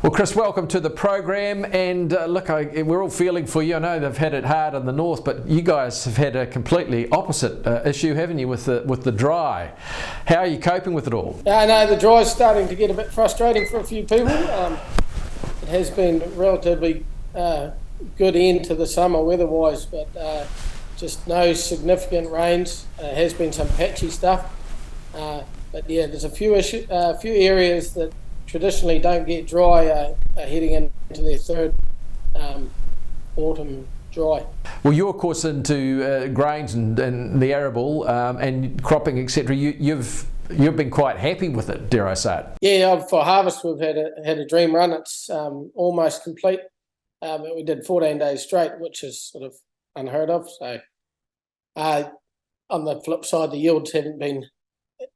Well, Chris, welcome to the program. And look, we're all feeling for you. I know they've had it hard in the north, but you guys have had a completely opposite issue, haven't you, with the dry? How are you coping with it all? I know the dry is starting to get a bit frustrating for a few people. It has been relatively good end to the summer weather-wise, but just no significant rains. Has been some patchy stuff, but yeah, there's a few areas that traditionally don't get dry are heading into their third autumn dry. Well, you're of course into grains and the arable and cropping, etc. You've been quite happy with it, dare I say it? Yeah, for harvest we've had a dream run. It's almost complete. We did 14 days straight, which is sort of unheard of. So on the flip side, the yields haven't been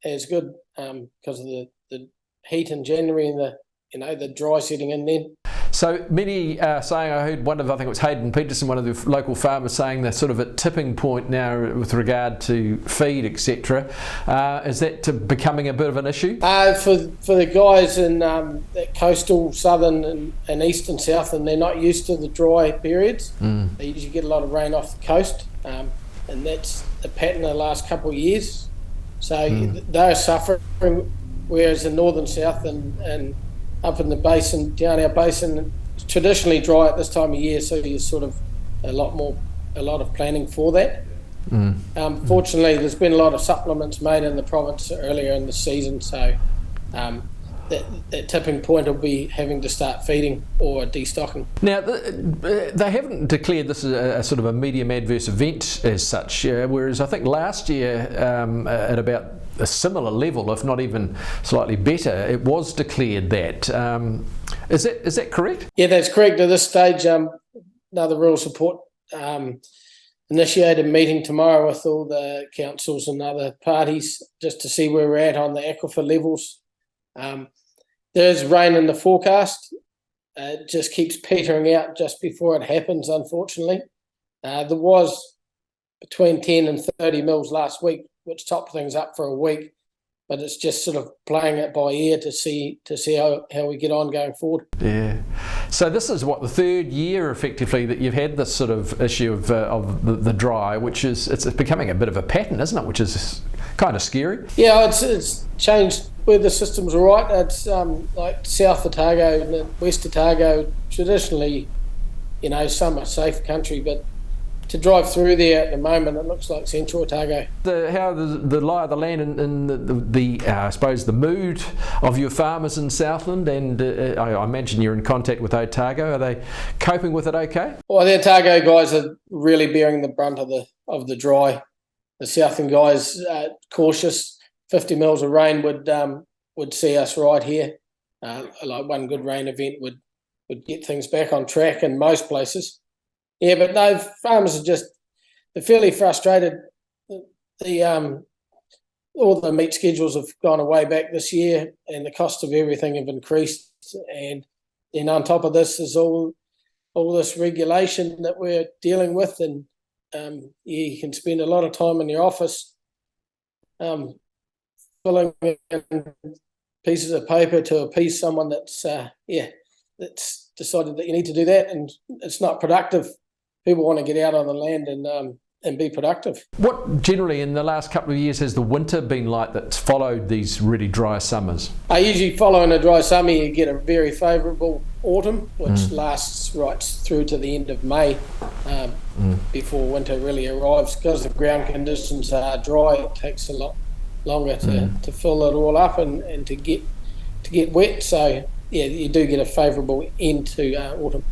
as good because of the heat in January and the dry setting in then. So many are saying, I heard I think it was Hayden Peterson, one of the local farmers, saying they're sort of at tipping point now with regard to feed, etc. Is that becoming a bit of an issue? For the guys in that coastal southern and east and south, and they're not used to the dry periods. They usually get a lot of rain off the coast, and that's the pattern the last couple of years. So they're suffering. Whereas the northern south and up in the basin, down our basin, it's traditionally dry at this time of year, so there's sort of a lot of planning for that. Fortunately, there's been a lot of supplements made in the province earlier in the season, so that tipping point will be having to start feeding or destocking. Now, they haven't declared this as a sort of a medium adverse event as such, whereas I think last year at about a similar level, if not even slightly better, it was declared that. Is that correct? Yeah, that's correct. At this stage, another rural support initiated meeting tomorrow with all the councils and other parties just to see where we're at on the aquifer levels. There's rain in the forecast. It just keeps petering out just before it happens, unfortunately. There was between 10 and 30 mils last week, which topped things up for a week, but it's just sort of playing it by ear to see how we get on going forward. Yeah. So this is what, the third year effectively that you've had this sort of issue of the dry, which is it's becoming a bit of a pattern, isn't it? Which is kind of scary. Yeah, it's changed where the system's all right. It's like South Otago and West Otago, traditionally, some are safe country, but to drive through there at the moment, it looks like Central Otago. How the lie of the land and I suppose the mood of your farmers in Southland, and I imagine you're in contact with Otago. Are they coping with it okay? Well, the Otago guys are really bearing the brunt of the dry. The Southland guys cautious. 50 mils of rain would see us right here. Like one good rain event would get things back on track in most places. Yeah, but no, farmers they're fairly frustrated. All the meat schedules have gone away back this year, and the cost of everything have increased. And then on top of this is all this regulation that we're dealing with, and you can spend a lot of time in your office filling in pieces of paper to appease someone that's decided that you need to do that, and it's not productive. People want to get out on the land and be productive. What generally in the last couple of years has the winter been like that's followed these really dry summers? Usually following a dry summer you get a very favourable autumn, which lasts right through to the end of May before winter really arrives. Because the ground conditions are dry, it takes a lot longer to fill it all up and to get wet. So yeah, you do get a favourable end to autumn.